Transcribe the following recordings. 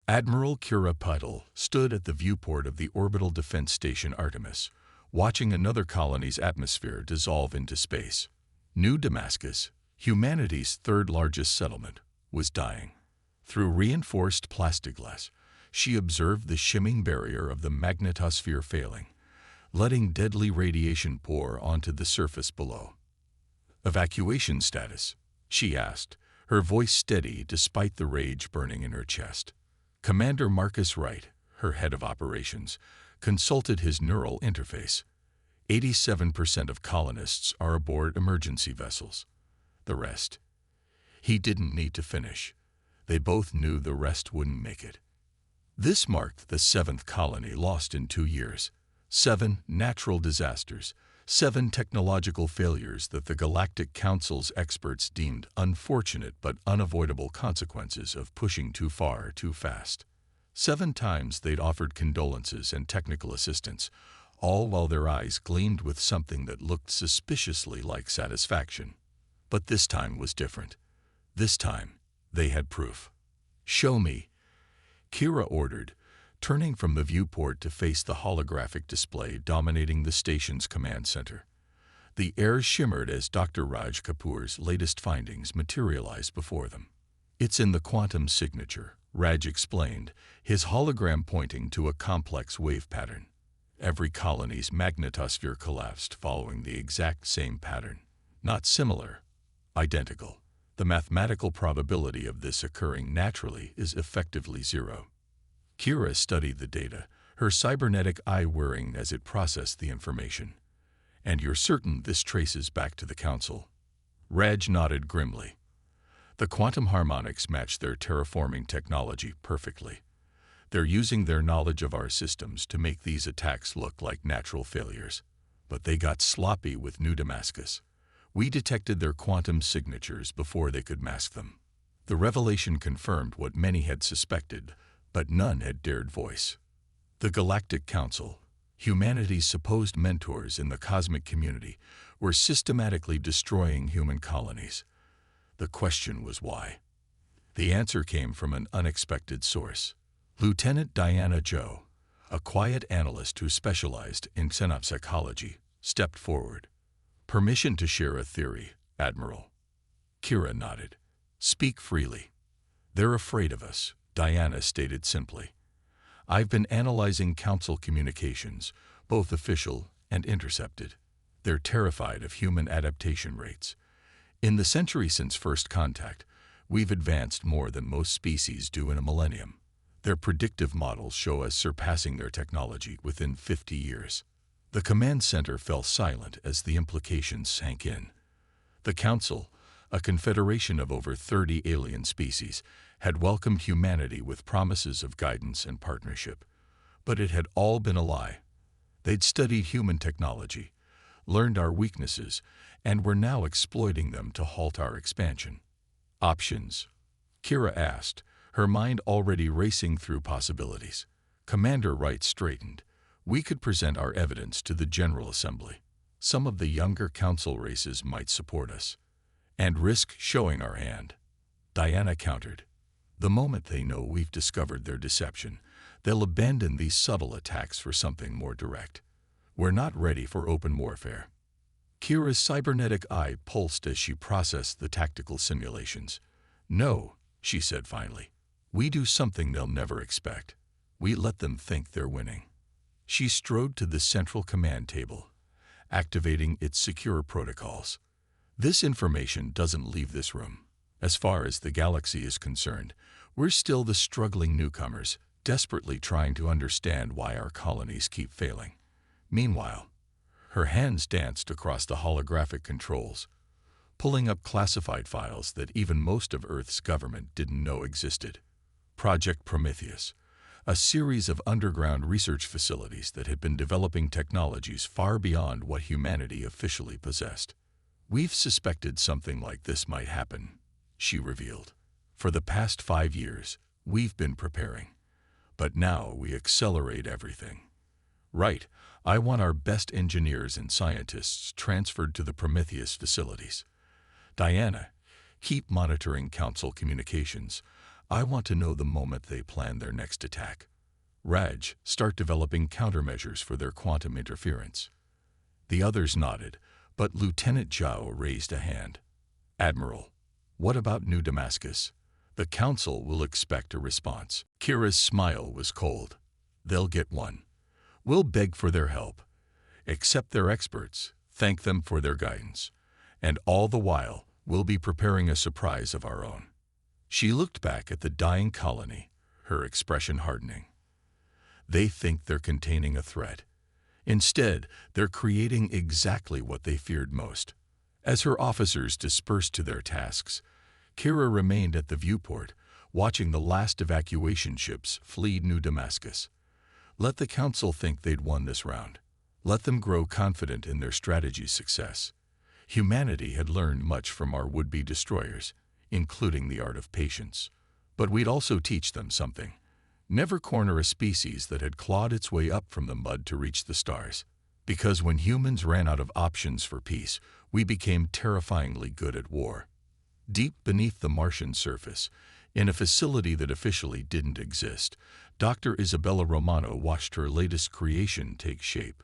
Admiral Kira stood at the viewport of the orbital defense station Artemis, watching another colony's atmosphere dissolve into space. New Damascus, humanity's third-largest settlement, was dying. Through reinforced plexiglass, she observed the shimming barrier of the magnetosphere failing, letting deadly radiation pour onto the surface below. "Evacuation status?" she asked, her voice steady despite the rage burning in her chest. Commander Marcus Wright, her head of operations, consulted his neural interface. 87% of colonists are aboard emergency vessels. The rest. He didn't need to finish. They both knew the rest wouldn't make it. This marked the 7th colony lost in 2 years. 7 natural disasters, 7 technological failures that the Galactic Council's experts deemed unfortunate but unavoidable consequences of pushing too far too fast. 7 times they'd offered condolences and technical assistance, all while their eyes gleamed with something that looked suspiciously like satisfaction. But this time was different. This time, they had proof. "Show me," Kira ordered, turning from the viewport to face the holographic display dominating the station's command center. The air shimmered as Dr. Raj Kapoor's latest findings materialized before them. "It's in the quantum signature," Raj explained, his hologram pointing to a complex wave pattern. Every colony's magnetosphere collapsed following the exact same pattern. Not similar, identical. The mathematical probability of this occurring naturally is effectively 0. Kira studied the data, her cybernetic eye whirring as it processed the information. "And you're certain this traces back to the Council?" Raj nodded grimly. "The quantum harmonics match their terraforming technology perfectly. They're using their knowledge of our systems to make these attacks look like natural failures. But they got sloppy with New Damascus. We detected their quantum signatures before they could mask them." The revelation confirmed what many had suspected, but none had dared voice. The Galactic Council, humanity's supposed mentors in the cosmic community, were systematically destroying human colonies. The question was why. The answer came from an unexpected source. Lieutenant Diana Joe, a quiet analyst who specialized in xenopsychology, stepped forward. "Permission to share a theory, Admiral." Kira nodded. "Speak freely." "They're afraid of us," Diana stated simply. "I've been analyzing Council communications, both official and intercepted. They're terrified of human adaptation rates. In the century since first contact, we've advanced more than most species do in a millennium. Their predictive models show us surpassing their technology within 50 years. The command center fell silent as the implications sank in. The Council, a confederation of over 30 alien species, had welcomed humanity with promises of guidance and partnership. But it had all been a lie. They'd studied human technology, learned our weaknesses, and were now exploiting them to halt our expansion. "Options?" Kira asked, her mind already racing through possibilities. Commander Wright straightened. "We could present our evidence to the General Assembly. Some of the younger Council races might support us. And risk showing our hand." Diana countered. "The moment they know we've discovered their deception, they'll abandon these subtle attacks for something more direct. We're not ready for open warfare." Kira's cybernetic eye pulsed as she processed the tactical simulations. "No," she said finally. "We do something they'll never expect. We let them think they're winning." She strode to the central command table, activating its secure protocols. "This information doesn't leave this room. As far as the galaxy is concerned, we're still the struggling newcomers, desperately trying to understand why our colonies keep failing. Meanwhile," her hands danced across the holographic controls, pulling up classified files that even most of Earth's government didn't know existed. Project Prometheus, a series of underground research facilities that had been developing technologies far beyond what humanity officially possessed. "We've suspected something like this might happen," she revealed. "For the past 5 years, we've been preparing. But now we accelerate everything. Right, I want our best engineers and scientists transferred to the Prometheus facilities. Diana, keep monitoring Council communications. I want to know the moment they plan their next attack. Raj, start developing countermeasures for their quantum interference. The others nodded, but Lieutenant Zhao raised a hand. Admiral, what about New Damascus? The Council will expect a response. Kira's smile was cold. They'll get one. We'll beg for their help. Accept their experts, thank them for their guidance. And all the while, we'll be preparing a surprise of our own. She looked back at the dying colony, her expression hardening. They think they're containing a threat. Instead, they're creating exactly what they feared most. As her officers dispersed to their tasks, Kira remained at the viewport, watching the last evacuation ships flee New Damascus. Let the Council think they'd won this round. Let them grow confident in their strategy's success. Humanity had learned much from our would-be destroyers, including the art of patience. But we'd also teach them something. Never corner a species that had clawed its way up from the mud to reach the stars. Because when humans ran out of options for peace, we became terrifyingly good at war. Deep beneath the Martian surface, in a facility that officially didn't exist, Dr. Isabella Romano watched her latest creation take shape.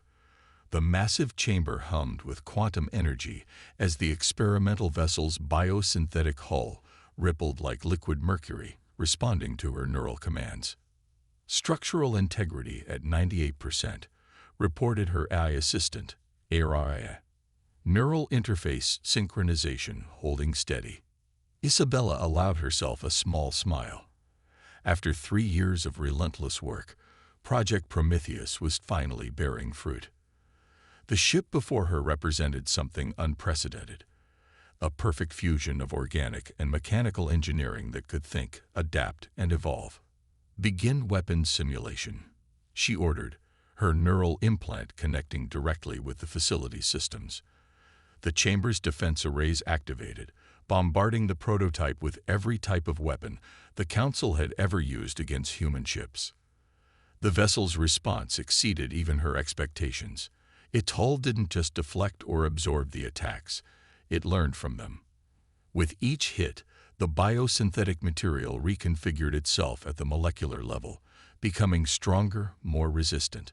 The massive chamber hummed with quantum energy as the experimental vessel's biosynthetic hull rippled like liquid mercury, responding to her neural commands. Structural integrity at 98%, reported her AI assistant, AI. Neural interface synchronization holding steady. Isabella allowed herself a small smile. After 3 years of relentless work, Project Prometheus was finally bearing fruit. The ship before her represented something unprecedented. A perfect fusion of organic and mechanical engineering that could think, adapt, and evolve. Begin weapons simulation, she ordered, her neural implant connecting directly with the facility systems. The chamber's defense arrays activated, bombarding the prototype with every type of weapon the Council had ever used against human ships. The vessel's response exceeded even her expectations. Its hull didn't just deflect or absorb the attacks, it learned from them. With each hit, the biosynthetic material reconfigured itself at the molecular level, becoming stronger, more resistant.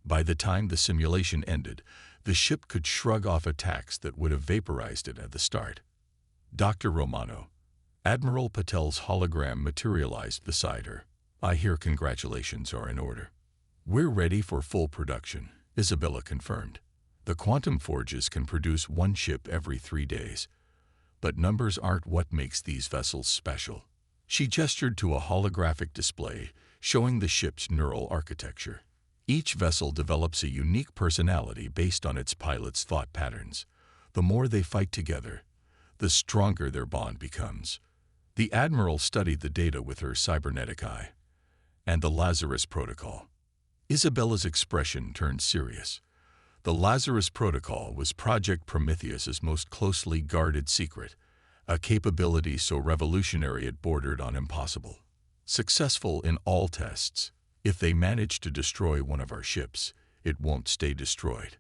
By the time the simulation ended, the ship could shrug off attacks that would have vaporized it at the start. Dr. Romano, Admiral Patel's hologram materialized beside her. I hear congratulations are in order. We're ready for full production, Isabella confirmed. The quantum forges can produce one ship every 3 days. But numbers aren't what makes these vessels special. She gestured to a holographic display showing the ship's neural architecture. Each vessel develops a unique personality based on its pilot's thought patterns. The more they fight together, the stronger their bond becomes. The Admiral studied the data with her cybernetic eye. And the Lazarus Protocol. Isabella's expression turned serious. The Lazarus Protocol was Project Prometheus's most closely guarded secret, a capability so revolutionary it bordered on impossible. Successful in all tests, if they manage to destroy one of our ships, it won't stay destroyed.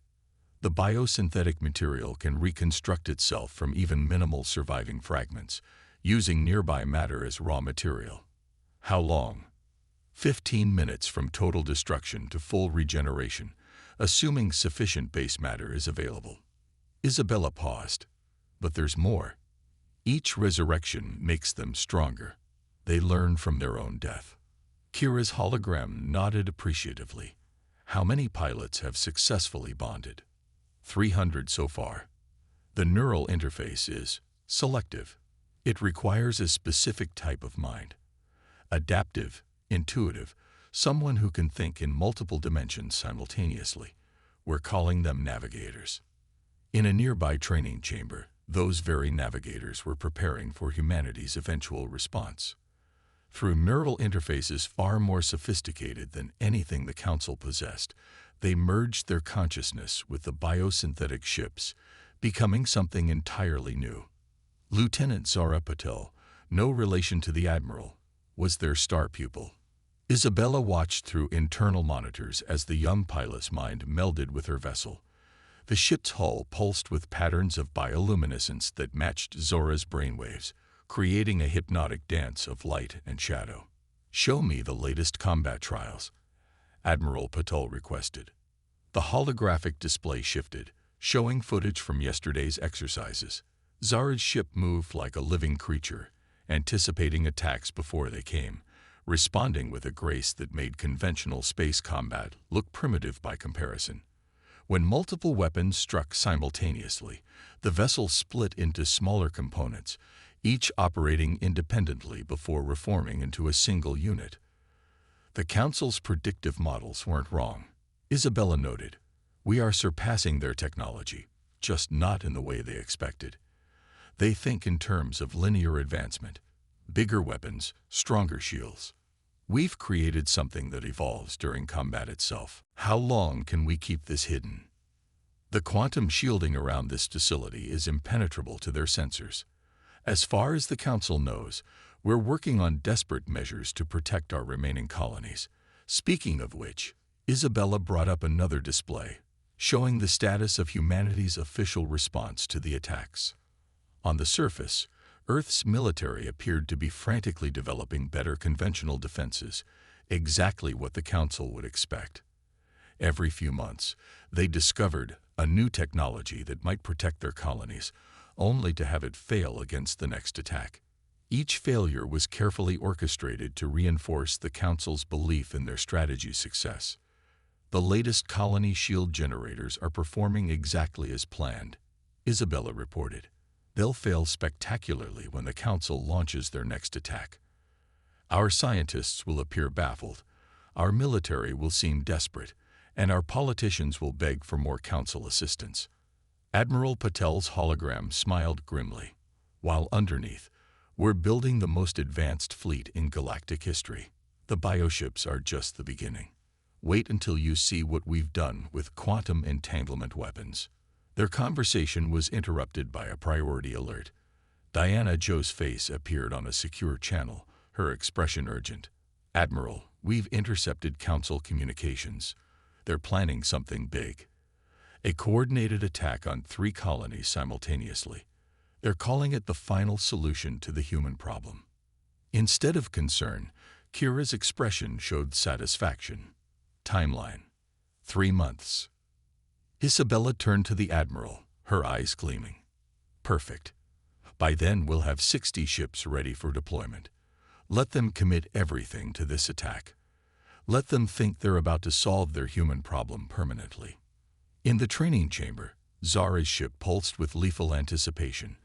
The biosynthetic material can reconstruct itself from even minimal surviving fragments, using nearby matter as raw material. How long? 15 minutes from total destruction to full regeneration, assuming sufficient base matter is available. Isabella paused. But there's more. Each resurrection makes them stronger. They learn from their own death. Kira's hologram nodded appreciatively. How many pilots have successfully bonded? 300 so far. The neural interface is selective. It requires a specific type of mind. Adaptive, intuitive, someone who can think in multiple dimensions simultaneously. We're calling them navigators. In a nearby training chamber, those very navigators were preparing for humanity's eventual response. Through neural interfaces far more sophisticated than anything the Council possessed, they merged their consciousness with the biosynthetic ships, becoming something entirely new. Lieutenant Zara Patel, no relation to the Admiral, was their star pupil. Isabella watched through internal monitors as the young pilot's mind melded with her vessel. The ship's hull pulsed with patterns of bioluminescence that matched Zora's brainwaves, creating a hypnotic dance of light and shadow. "Show me the latest combat trials," Admiral Patel requested. The holographic display shifted, showing footage from yesterday's exercises. Zara's ship moved like a living creature, anticipating attacks before they came, responding with a grace that made conventional space combat look primitive by comparison. When multiple weapons struck simultaneously, the vessel split into smaller components, each operating independently before reforming into a single unit. The Council's predictive models weren't wrong. Isabella noted, "We are surpassing their technology, just not in the way they expected. They think in terms of linear advancement, bigger weapons, stronger shields. We've created something that evolves during combat itself. How long can we keep this hidden?" The quantum shielding around this facility is impenetrable to their sensors. As far as the Council knows, we're working on desperate measures to protect our remaining colonies. Speaking of which, Isabella brought up another display, showing the status of humanity's official response to the attacks. On the surface, Earth's military appeared to be frantically developing better conventional defenses, exactly what the Council would expect. Every few months, they discovered a new technology that might protect their colonies, only to have it fail against the next attack. Each failure was carefully orchestrated to reinforce the Council's belief in their strategy's success. The latest colony shield generators are performing exactly as planned, Isabella reported. They'll fail spectacularly when the Council launches their next attack. Our scientists will appear baffled, our military will seem desperate, and our politicians will beg for more Council assistance. Admiral Patel's hologram smiled grimly. While underneath, we're building the most advanced fleet in galactic history. The bioships are just the beginning. Wait until you see what we've done with quantum entanglement weapons. Their conversation was interrupted by a priority alert. Diana Joe's face appeared on a secure channel, her expression urgent. "Admiral, we've intercepted Council communications. They're planning something big. A coordinated attack on 3 colonies simultaneously. They're calling it the final solution to the human problem." Instead of concern, Kira's expression showed satisfaction. Timeline: 3 months. Isabella turned to the Admiral, her eyes gleaming. "Perfect. By then we'll have 60 ships ready for deployment. Let them commit everything to this attack. Let them think they're about to solve their human problem permanently." In the training chamber, Zara's ship pulsed with lethal anticipation,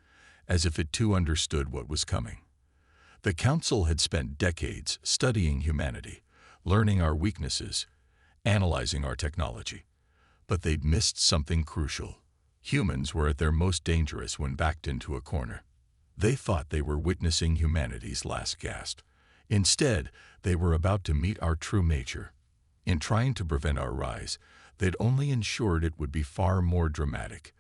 as if it too understood what was coming. The Council had spent decades studying humanity, learning our weaknesses, analyzing our technology. But they'd missed something crucial. Humans were at their most dangerous when backed into a corner. They thought they were witnessing humanity's last gasp. Instead, they were about to meet our true nature. In trying to prevent our rise, they'd only ensured it would be far more dramatic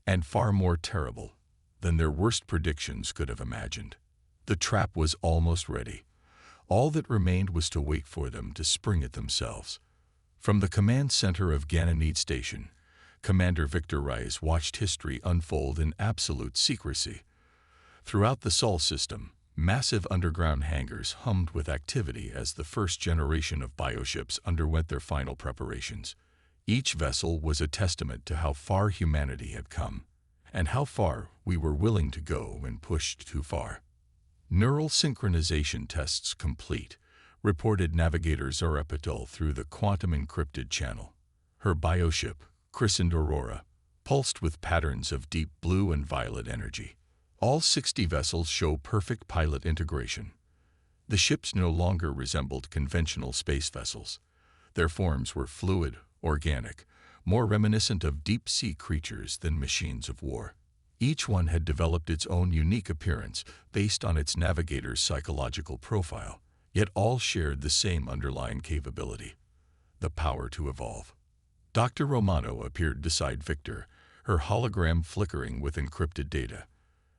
and far more terrible than their worst predictions could have imagined. The trap was almost ready. All that remained was to wait for them to spring it themselves. From the command center of Ganymede Station, Commander Victor Rice watched history unfold in absolute secrecy. Throughout the Sol system, massive underground hangars hummed with activity as the first generation of bioships underwent their final preparations. Each vessel was a testament to how far humanity had come, and how far we were willing to go when pushed too far. "Neural synchronization tests complete," reported Navigator Zara Patel through the quantum-encrypted channel. Her bioship, christened Aurora, pulsed with patterns of deep blue and violet energy. All 60 vessels show perfect pilot integration. The ships no longer resembled conventional space vessels. Their forms were fluid, organic, more reminiscent of deep-sea creatures than machines of war. Each one had developed its own unique appearance based on its navigator's psychological profile, yet all shared the same underlying capability: the power to evolve. Dr. Romano appeared beside Victor, her hologram flickering with encrypted data.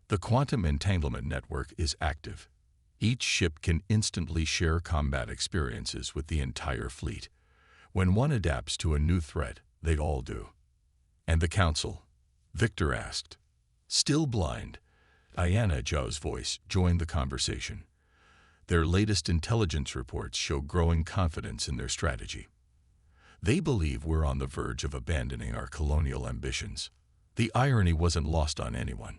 The quantum entanglement network is active. Each ship can instantly share combat experiences with the entire fleet. When one adapts to a new threat, they all do. "And the Council?" Victor asked. Still blind, Ayana Zhao's voice joined the conversation. Their latest intelligence reports show growing confidence in their strategy. They believe we're on the verge of abandoning our colonial ambitions. The irony wasn't lost on anyone.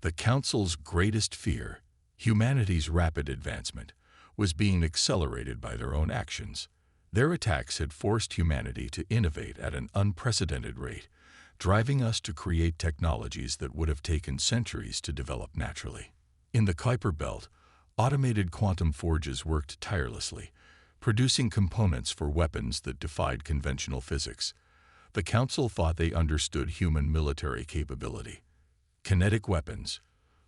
The Council's greatest fear, humanity's rapid advancement, was being accelerated by their own actions. Their attacks had forced humanity to innovate at an unprecedented rate, driving us to create technologies that would have taken centuries to develop naturally. In the Kuiper Belt, automated quantum forges worked tirelessly, producing components for weapons that defied conventional physics. The Council thought they understood human military capability. Kinetic weapons,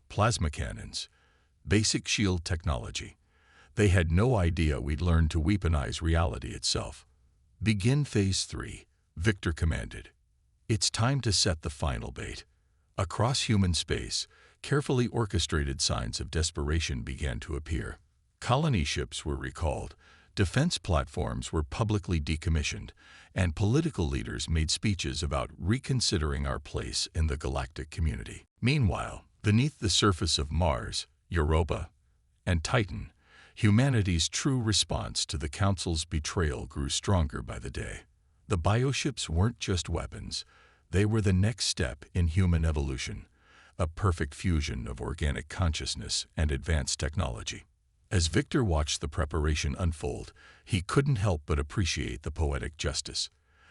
plasma cannons, basic shield technology. They had no idea we'd learned to weaponize reality itself. Begin Phase 3, Victor commanded. It's time to set the final bait. Across human space, carefully orchestrated signs of desperation began to appear. Colony ships were recalled, defense platforms were publicly decommissioned, and political leaders made speeches about reconsidering our place in the galactic community. Meanwhile, beneath the surface of Mars, Europa, and Titan, humanity's true response to the Council's betrayal grew stronger by the day. The bioships weren't just weapons, they were the next step in human evolution, a perfect fusion of organic consciousness and advanced technology. As Victor watched the preparation unfold, he couldn't help but appreciate the poetic justice.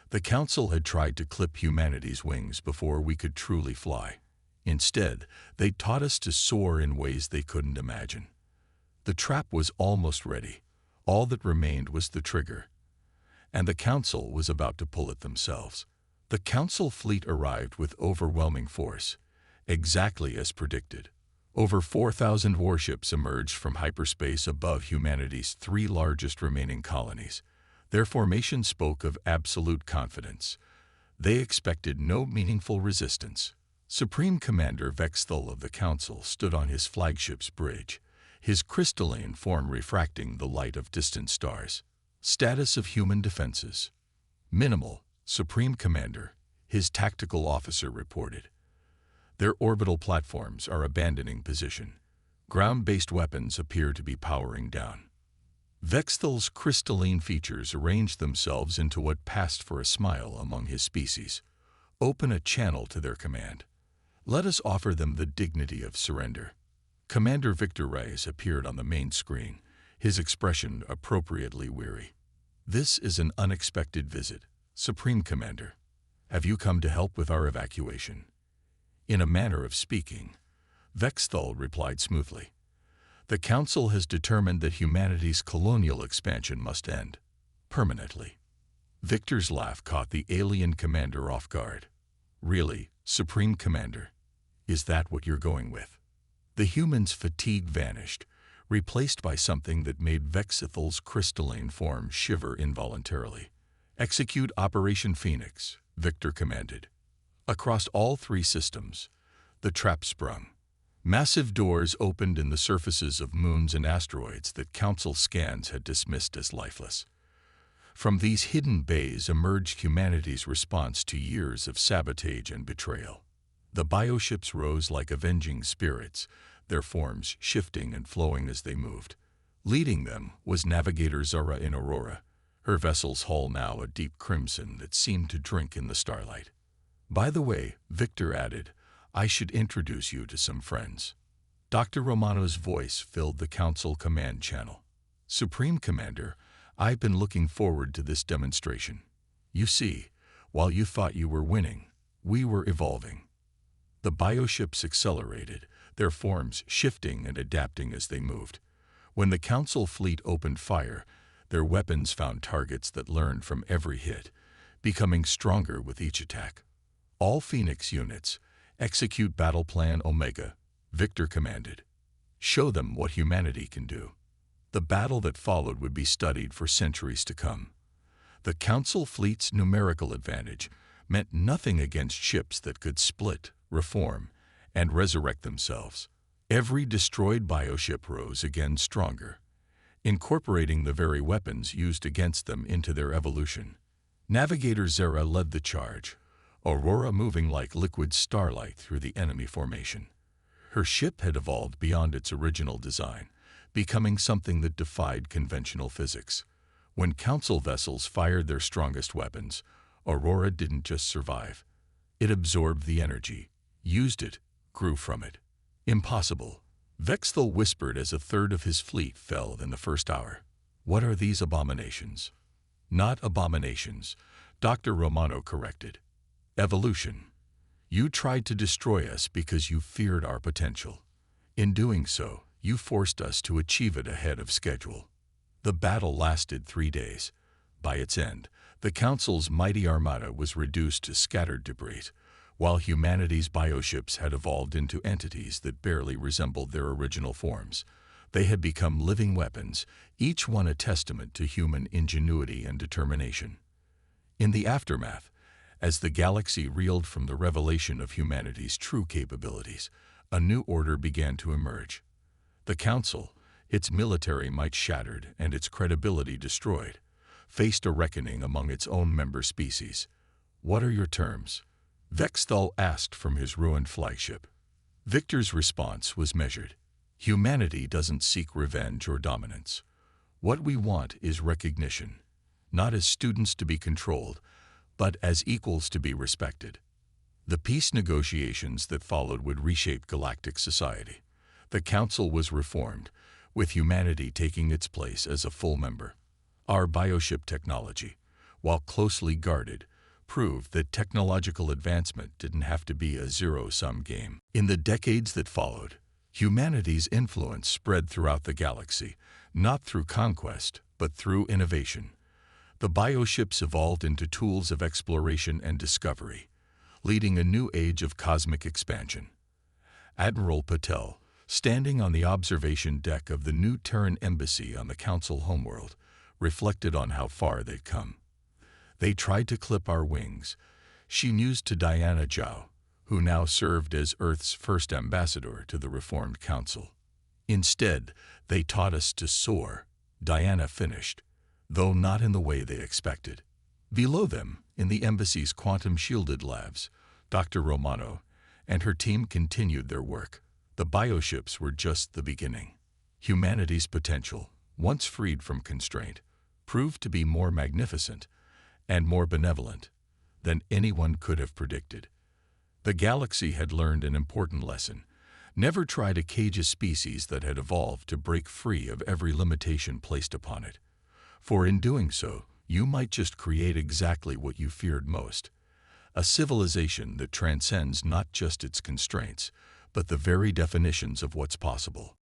The Council had tried to clip humanity's wings before we could truly fly. Instead, they taught us to soar in ways they couldn't imagine. The trap was almost ready. All that remained was the trigger. And the Council was about to pull it themselves. The Council fleet arrived with overwhelming force, exactly as predicted. Over 4,000 warships emerged from hyperspace above humanity's 3 largest remaining colonies. Their formation spoke of absolute confidence. They expected no meaningful resistance. Supreme Commander Vexthal of the Council stood on his flagship's bridge, his crystalline form refracting the light of distant stars. Status of human defenses: minimal, Supreme Commander, his tactical officer reported. Their orbital platforms are abandoning position. Ground-based weapons appear to be powering down. Vexthal's crystalline features arranged themselves into what passed for a smile among his species. Open a channel to their command. Let us offer them the dignity of surrender. Commander Victor Reyes appeared on the main screen, his expression appropriately weary. This is an unexpected visit, Supreme Commander. Have you come to help with our evacuation? In a manner of speaking, Vexthal replied smoothly. The Council has determined that humanity's colonial expansion must end, permanently. Victor's laugh caught the alien commander off guard. Really, Supreme Commander? Is that what you're going with? The human's fatigue vanished, replaced by something that made Vexthal's crystalline form shiver involuntarily. Execute Operation Phoenix, Victor commanded. Across all 3 systems, the trap sprung. Massive doors opened in the surfaces of moons and asteroids that Council scans had dismissed as lifeless. From these hidden bays emerged humanity's response to years of sabotage and betrayal. The bioships rose like avenging spirits, their forms shifting and flowing as they moved. Leading them was Navigator Zara in Aurora, her vessel's hull now a deep crimson that seemed to drink in the starlight. By the way, Victor added, I should introduce you to some friends. Dr. Romano's voice filled the Council command channel. Supreme Commander, I've been looking forward to this demonstration. You see, while you thought you were winning, we were evolving. The bioships accelerated, their forms shifting and adapting as they moved. When the Council fleet opened fire, their weapons found targets that learned from every hit, becoming stronger with each attack. All Phoenix units, execute Battle Plan Omega, Victor commanded. Show them what humanity can do. The battle that followed would be studied for centuries to come. The Council fleet's numerical advantage meant nothing against ships that could split, reform, and resurrect themselves. Every destroyed bioship rose again stronger, incorporating the very weapons used against them into their evolution. Navigator Zara led the charge, Aurora moving like liquid starlight through the enemy formation. Her ship had evolved beyond its original design, becoming something that defied conventional physics. When Council vessels fired their strongest weapons, Aurora didn't just survive. It absorbed the energy, used it, grew from it. Impossible. Vexthal whispered as a third of his fleet fell in the first hour. What are these abominations? Not abominations, Dr. Romano corrected. Evolution. You tried to destroy us because you feared our potential. In doing so, you forced us to achieve it ahead of schedule. The battle lasted 3 days. By its end, the Council's mighty armada was reduced to scattered debris, while humanity's bioships had evolved into entities that barely resembled their original forms. They had become living weapons, each one a testament to human ingenuity and determination. In the aftermath, as the galaxy reeled from the revelation of humanity's true capabilities, a new order began to emerge. The Council, its military might shattered and its credibility destroyed, faced a reckoning among its own member species. What are your terms? Vexthal asked from his ruined flagship. Victor's response was measured. Humanity doesn't seek revenge or dominance. What we want is recognition, not as students to be controlled, but as equals to be respected. The peace negotiations that followed would reshape galactic society. The Council was reformed, with humanity taking its place as a full member. Our bioship technology, while closely guarded, proved that technological advancement didn't have to be a zero-sum game. In the decades that followed, humanity's influence spread throughout the galaxy, not through conquest, but through innovation. The bioships evolved into tools of exploration and discovery, leading a new age of cosmic expansion. Admiral Patel, standing on the observation deck of the new Terran embassy on the Council homeworld, reflected on how far they'd come. They tried to clip our wings, she mused to Diana Zhao, who now served as Earth's first ambassador to the reformed Council. Instead, they taught us to soar, Diana finished, though not in the way they expected. Below them, in the embassy's quantum-shielded labs, Dr. Romano and her team continued their work. The bioships were just the beginning. Humanity's potential, once freed from constraint, proved to be more magnificent and more benevolent than anyone could have predicted. The galaxy had learned an important lesson. Never try to cage a species that had evolved to break free of every limitation placed upon it. For in doing so, you might just create exactly what you feared most. A civilization that transcends not just its constraints, but the very definitions of what's possible.